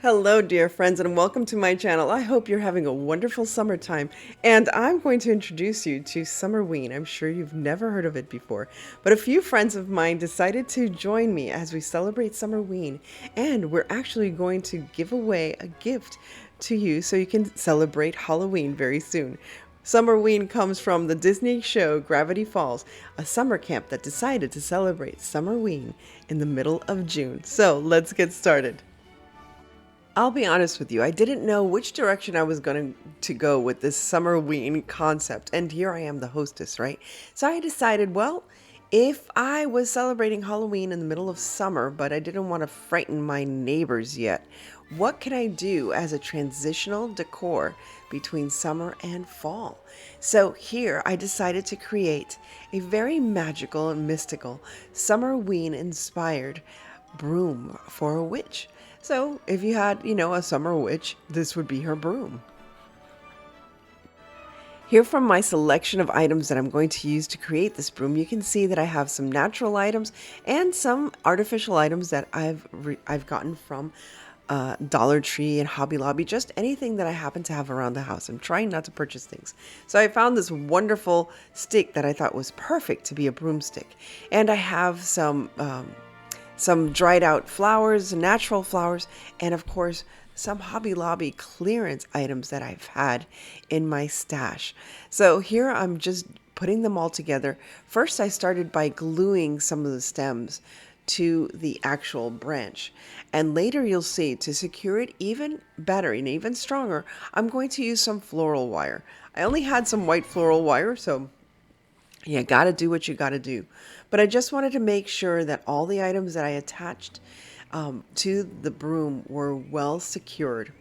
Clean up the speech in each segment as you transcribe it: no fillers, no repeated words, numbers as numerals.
Hello, dear friends, and welcome to my channel. I hope you're having a wonderful summertime, and I'm going to introduce you to Summerween. I'm sure you've never heard of it before, but a few friends of mine decided to join me as we celebrate Summerween, and we're actually going to give away a gift to you so you can celebrate Halloween very soon. Summerween comes from the Disney show Gravity Falls, a summer camp that decided to celebrate Summerween in the middle of June. So let's get started. I'll be honest with you, I didn't know which direction I was going to go with this Summerween concept, and here I am, the hostess, right? So I decided, well, if I was celebrating Halloween in the middle of summer, but I didn't want to frighten my neighbors yet, what can I do as a transitional decor between summer and fall? So here I decided to create a very magical and mystical Summerween inspired broom for a witch. So if you had, a summer witch, this would be her broom. Here from my selection of items that I'm going to use to create this broom, you can see that I have some natural items and some artificial items that I've gotten from Dollar Tree and Hobby Lobby, just anything that I happen to have around the house. I'm trying not to purchase things. So I found this wonderful stick that I thought was perfect to be a broomstick. And I have some dried out flowers, natural flowers, and of course, some Hobby Lobby clearance items that I've had in my stash. So here I'm just putting them all together. First, I started by gluing some of the stems to the actual branch. And later you'll see, to secure it even better and even stronger, I'm going to use some floral wire. I only had some white floral wire, so you gotta do what you gotta do. But I just wanted to make sure that all the items that I attached to the broom were well secured.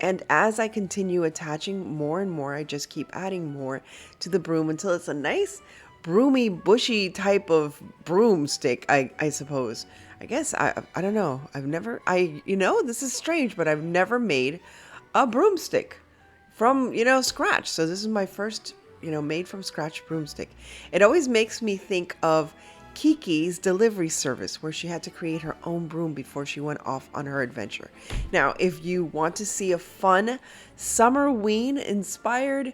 And as I continue attaching more and more, I just keep adding more to the broom until it's a nice, broomy, bushy type of broomstick, I suppose. I guess, I don't know. This is strange, but I've never made a broomstick from, scratch. So this is my first made from scratch broomstick. It always makes me think of Kiki's delivery service, where she had to create her own broom before she went off on her adventure. Now, if you want to see a fun Summerween inspired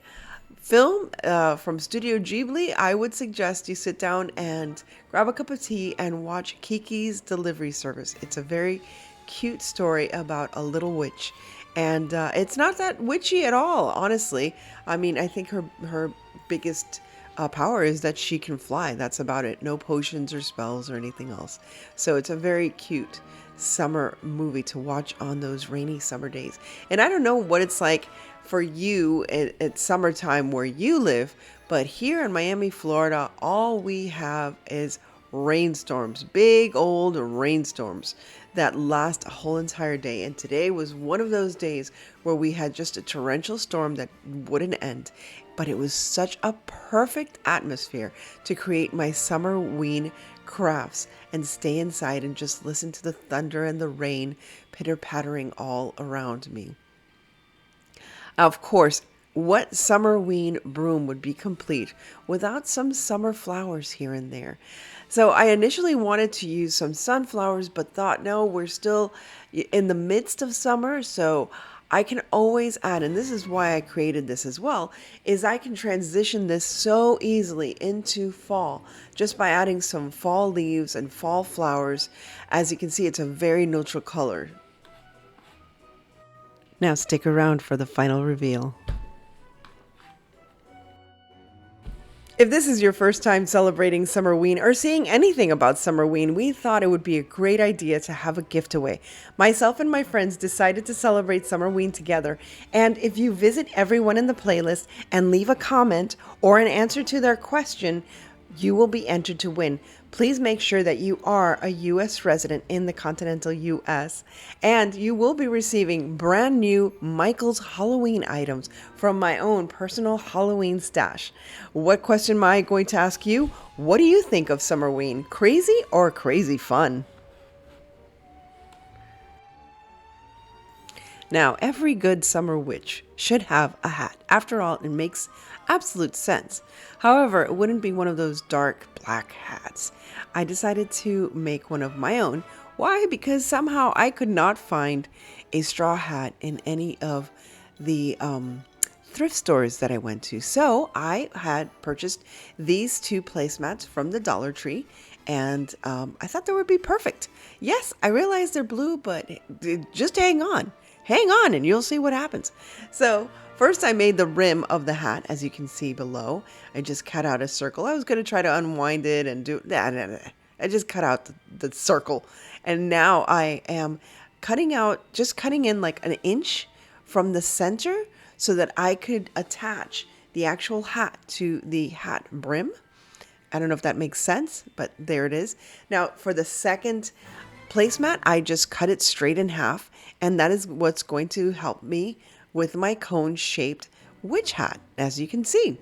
film from Studio Ghibli, I would suggest you sit down and grab a cup of tea and watch Kiki's delivery service. It's a very cute story about a little witch. And it's not that witchy at all, honestly. I mean, I think her biggest power is that she can fly. That's about it. No potions or spells or anything else. So it's a very cute summer movie to watch on those rainy summer days. And I don't know what it's like for you at summertime where you live, but here in Miami, Florida, all we have is rainstorms, big old rainstorms that last a whole entire day. And today was one of those days where we had just a torrential storm that wouldn't end. But it was such a perfect atmosphere to create my Summerween crafts and stay inside and just listen to the thunder and the rain pitter-pattering all around me. Of course, what Summerween broom would be complete without some summer flowers here and there? So I initially wanted to use some sunflowers, but thought, no, we're still in the midst of summer, so I can always add, and this is why I created this as well, is I can transition this so easily into fall just by adding some fall leaves and fall flowers. As you can see, it's a very neutral color. Now stick around for the final reveal. If this is your first time celebrating Summerween or seeing anything about Summerween, we thought it would be a great idea to have a giveaway. Myself and my friends decided to celebrate Summerween together, and if you visit everyone in the playlist and leave a comment or an answer to their question, you will be entered to win. Please make sure that you are a U.S. resident in the continental U.S. and you will be receiving brand new Michael's Halloween items from my own personal Halloween stash. What question am I going to ask you? What do you think of Summerween? Crazy or crazy fun? Now, every good summer witch should have a hat. After all, it makes absolute sense. However, it wouldn't be one of those dark black hats. I decided to make one of my own. Why? Because somehow I could not find a straw hat in any of the thrift stores that I went to. So I had purchased these two placemats from the Dollar Tree, and I thought they would be perfect. Yes, I realize they're blue, but just hang on. Hang on and you'll see what happens. So first I made the rim of the hat, as you can see below. I just cut out a circle. I was going to try to unwind it and do that. I just cut out the circle. And now I am cutting in like an inch from the center so that I could attach the actual hat to the hat brim. I don't know if that makes sense, but there it is. Now for the second placemat, I just cut it straight in half, and that is what's going to help me with my cone-shaped witch hat, as you can see.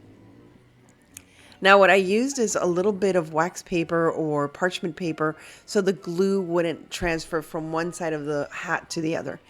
Now what I used is a little bit of wax paper or parchment paper so the glue wouldn't transfer from one side of the hat to the other.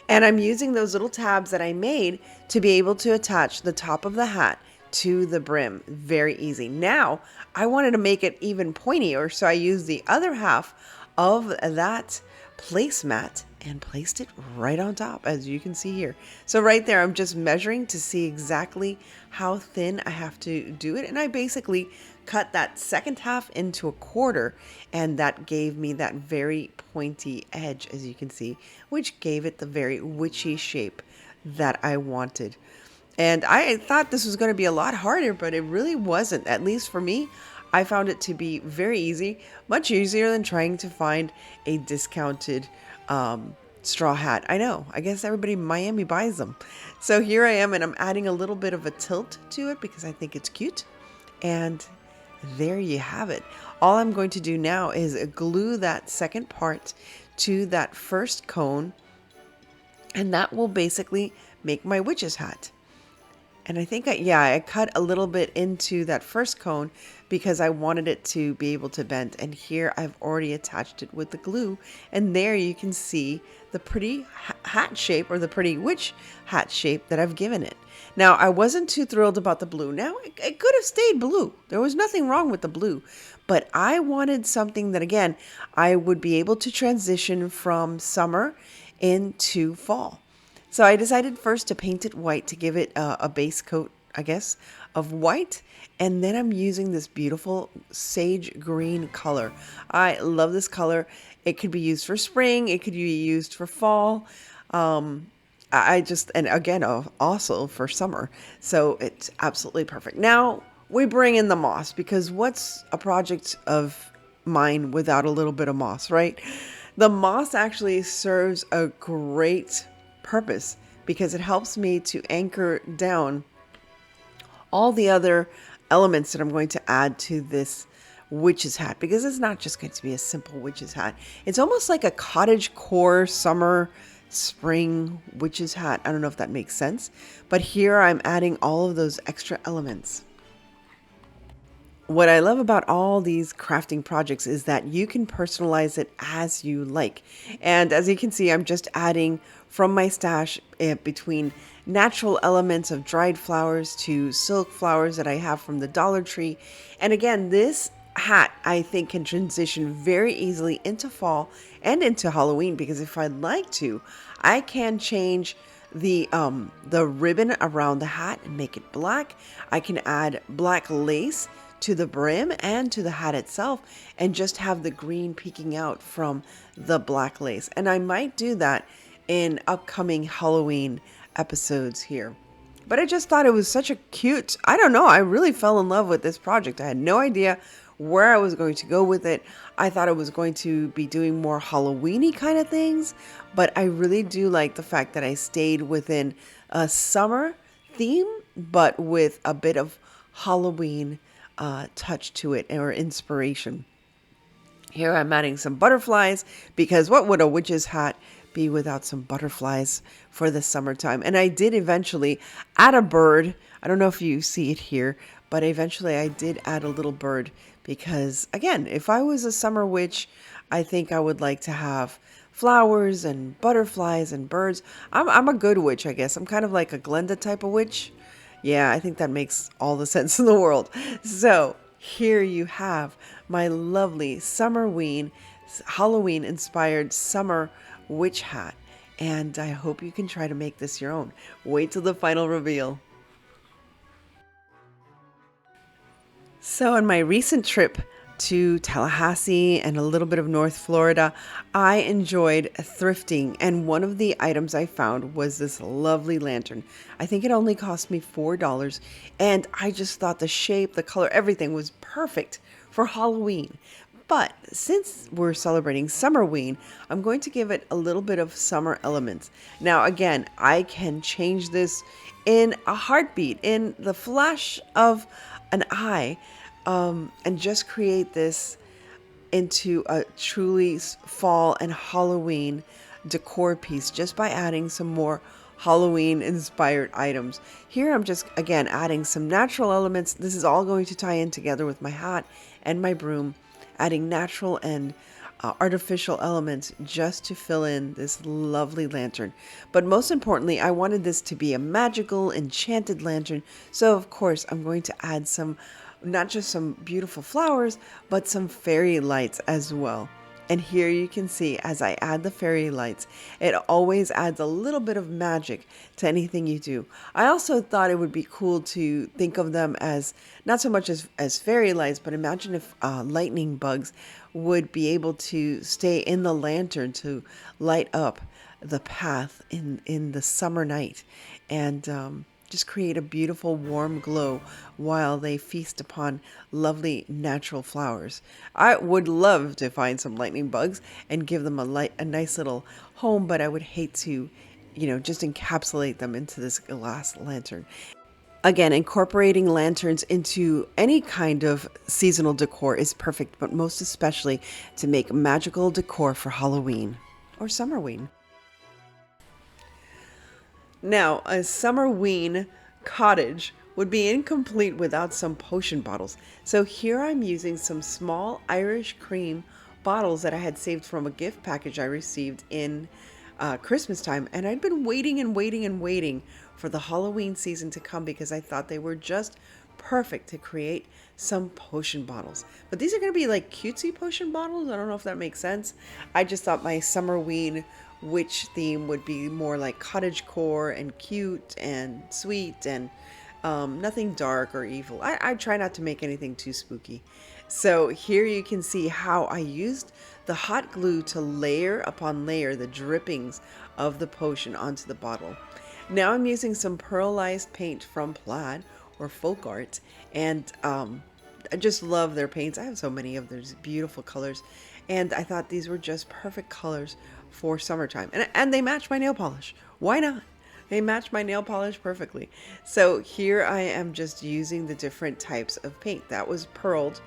And I'm using those little tabs that I made to be able to attach the top of the hat to the brim. Very easy. Now I wanted to make it even pointier, so I used the other half of that placemat and placed it right on top, as you can see here. So right there, I'm just measuring to see exactly how thin I have to do it. And I basically cut that second half into a quarter, and that gave me that very pointy edge, as you can see, which gave it the very witchy shape that I wanted. And I thought this was going to be a lot harder, but it really wasn't. At least for me, I found it to be very easy, much easier than trying to find a discounted straw hat. I know, I guess everybody in Miami buys them. So here I am, and I'm adding a little bit of a tilt to it because I think it's cute. And there you have it. All I'm going to do now is glue that second part to that first cone, and that will basically make my witch's hat. And I think I cut a little bit into that first cone because I wanted it to be able to bend. And here I've already attached it with the glue. And there you can see the pretty hat shape, or the pretty witch hat shape that I've given it. Now, I wasn't too thrilled about the blue. Now, it could have stayed blue. There was nothing wrong with the blue. But I wanted something that, again, I would be able to transition from summer into fall. So I decided first to paint it white to give it a base coat, I guess, of white. And then I'm using this beautiful sage green color. I love this color. It could be used for spring. It could be used for fall. And again, also for summer. So it's absolutely perfect. Now we bring in the moss, because what's a project of mine without a little bit of moss, right? The moss actually serves a great purpose because it helps me to anchor down all the other elements that I'm going to add to this witch's hat, because it's not just going to be a simple witch's hat. It's almost like a cottagecore summer spring witch's hat. I don't know if that makes sense, but here I'm adding all of those extra elements. What I love about all these crafting projects is that you can personalize it as you like. And as you can see, I'm just adding from my stash between natural elements of dried flowers to silk flowers that I have from the Dollar Tree. And again, this hat I think can transition very easily into fall and into Halloween, because if I'd like to, I can change the ribbon around the hat and make it black. I can add black lace to the brim and to the hat itself, and just have the green peeking out from the black lace. And I might do that in upcoming Halloween episodes here. But I just thought it was such a cute, I don't know, I really fell in love with this project. I had no idea where I was going to go with it. I thought it was going to be doing more Halloween-y kind of things, but I really do like the fact that I stayed within a summer theme, but with a bit of Halloween touch to it, or inspiration. Here I'm adding some butterflies, because what would a witch's hat be without some butterflies for the summertime? And I did eventually add a bird. I don't know if you see it here, but eventually I did add a little bird, because again, if I was a summer witch, I think I would like to have flowers and butterflies and birds. I'm a good witch, I guess. I'm kind of like a Glenda type of witch. Yeah, I think that makes all the sense in the world. So here you have my lovely Summerween, Halloween inspired summer witch hat. And I hope you can try to make this your own. Wait till the final reveal. So, on my recent trip to Tallahassee and a little bit of North Florida, I enjoyed thrifting. And one of the items I found was this lovely lantern. I think it only cost me $4. And I just thought the shape, the color, everything was perfect for Halloween. But since we're celebrating Summerween, I'm going to give it a little bit of summer elements. Now, again, I can change this in a heartbeat, in the flash of an eye, and just create this into a truly fall and Halloween decor piece just by adding some more Halloween inspired items. Here I'm just again adding some natural elements. This is all going to tie in together with my hat and my broom, adding natural and artificial elements just to fill in this lovely lantern. But most importantly, I wanted this to be a magical, enchanted lantern. So of course, I'm going to add some, not just some beautiful flowers, but some fairy lights as well. And here you can see as I add the fairy lights, it always adds a little bit of magic to anything you do. I also thought it would be cool to think of them as not so much as fairy lights, but imagine if lightning bugs would be able to stay in the lantern to light up the path in the summer night. And just create a beautiful warm glow while they feast upon lovely natural flowers. I would love to find some lightning bugs and give them a nice little home, but I would hate to, just encapsulate them into this glass lantern. Again, incorporating lanterns into any kind of seasonal decor is perfect, but most especially to make magical decor for Halloween or Summerween. Now, a Summerween cottage would be incomplete without some potion bottles. So here I'm using some small Irish cream bottles that I had saved from a gift package I received in Christmas time. And I'd been waiting and waiting and waiting for the Halloween season to come because I thought they were just perfect to create some potion bottles. But these are going to be like cutesy potion bottles. I don't know if that makes sense. I just thought my Summerween witch theme would be more like cottagecore and cute and sweet and nothing dark or evil. I try not to make anything too spooky. So here you can see how I used the hot glue to layer upon layer the drippings of the potion onto the bottle. Now I'm using some pearlized paint from Plaid or Folk Art, and I just love their paints. I have so many of those beautiful colors, and I thought these were just perfect colors for summertime. And they match my nail polish. Why not? They match my nail polish perfectly. So here I am just using the different types of paint. That was pearled.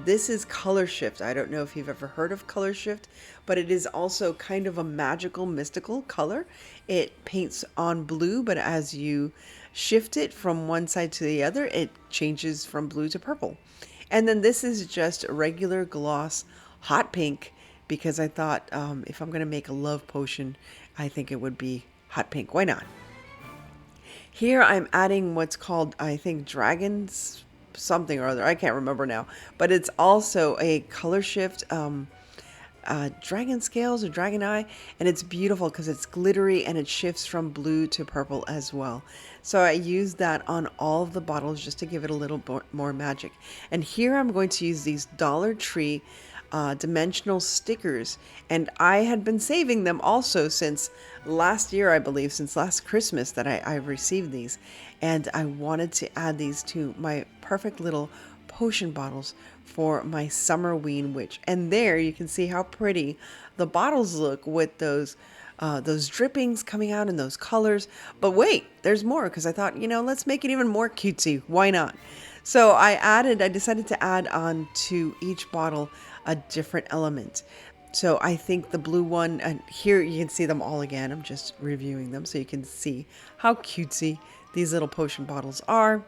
This is Color Shift. I don't know if you've ever heard of Color Shift, but it is also kind of a magical, mystical color. It paints on blue, but as you shift it from one side to the other, it changes from blue to purple. And then this is just regular gloss hot pink, because I thought if I'm going to make a love potion, I think it would be hot pink. Why not? Here I'm adding what's called, I think, dragons something or other. I can't remember now. But it's also a Color Shift dragon scales or dragon eye. And it's beautiful because it's glittery and it shifts from blue to purple as well. So I used that on all of the bottles just to give it a little more magic. And here I'm going to use these Dollar Tree dimensional stickers, and I had been saving them also since last year, I believe, since last Christmas that I received these, and I wanted to add these to my perfect little potion bottles for my Summerween witch. And there you can see how pretty the bottles look with those drippings coming out in those colors. But wait, there's more, because I thought, let's make it even more cutesy. Why not? So I decided to add on to each bottle a different element. So I think the blue one, and here you can see them all again. I'm just reviewing them so you can see how cutesy these little potion bottles are.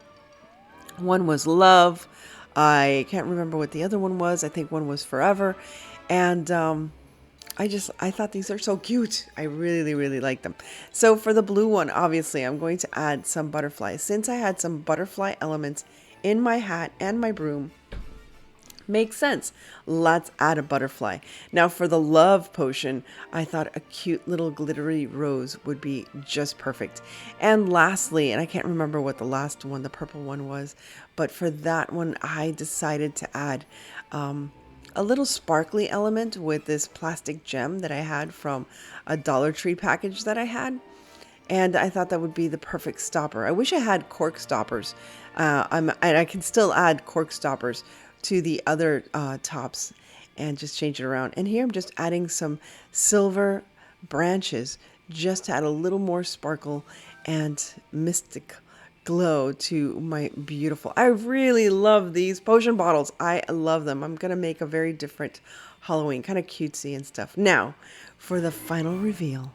One was love. I can't remember what the other one was. I think one was forever. And I thought these are so cute. I really, really like them. So for the blue one, obviously, I'm going to add some butterflies. Since I had some butterfly elements in my hat and my broom, makes sense. Let's add a butterfly. Now for the love potion, I thought a cute little glittery rose would be just perfect. And lastly, and I can't remember what the last one, the purple one was, but for that one, I decided to add a little sparkly element with this plastic gem that I had from a Dollar Tree package that I had. And I thought that would be the perfect stopper. I wish I had cork stoppers. And I can still add cork stoppers to the other tops and just change it around. And here I'm just adding some silver branches just to add a little more sparkle and mystic glow to my beautiful. I really love these potion bottles. I love them. I'm going to make a very different Halloween, kind of cutesy and stuff. Now, for the final reveal.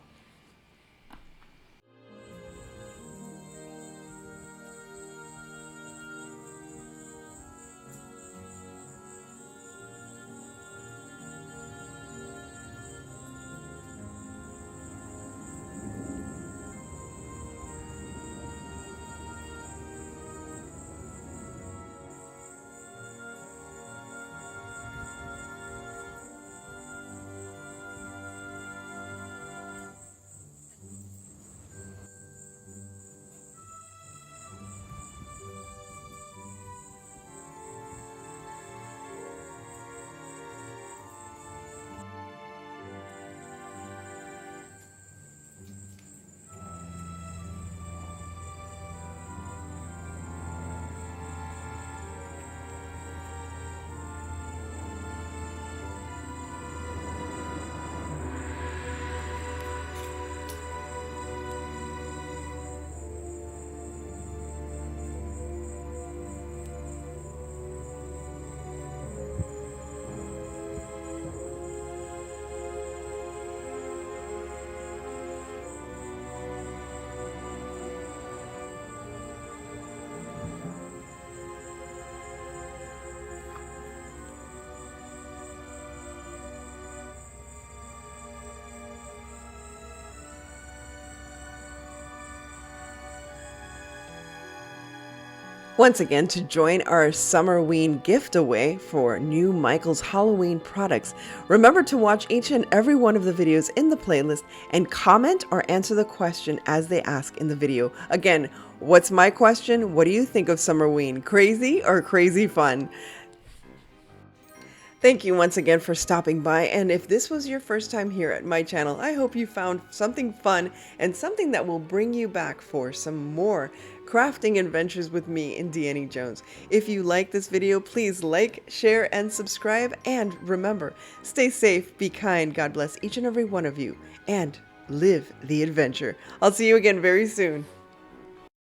Once again, to join our Summerween gift away for new Michael's Halloween products, remember to watch each and every one of the videos in the playlist and comment or answer the question as they ask in the video. Again, what's my question? What do you think of Summerween? Crazy or crazy fun? Thank you once again for stopping by, and if this was your first time here at my channel, I hope you found something fun and something that will bring you back for some more crafting adventures with me and Deannie Jones. If you like this video, please like, share, and subscribe, and remember, stay safe, be kind, God bless each and every one of you, and live the adventure. I'll see you again very soon.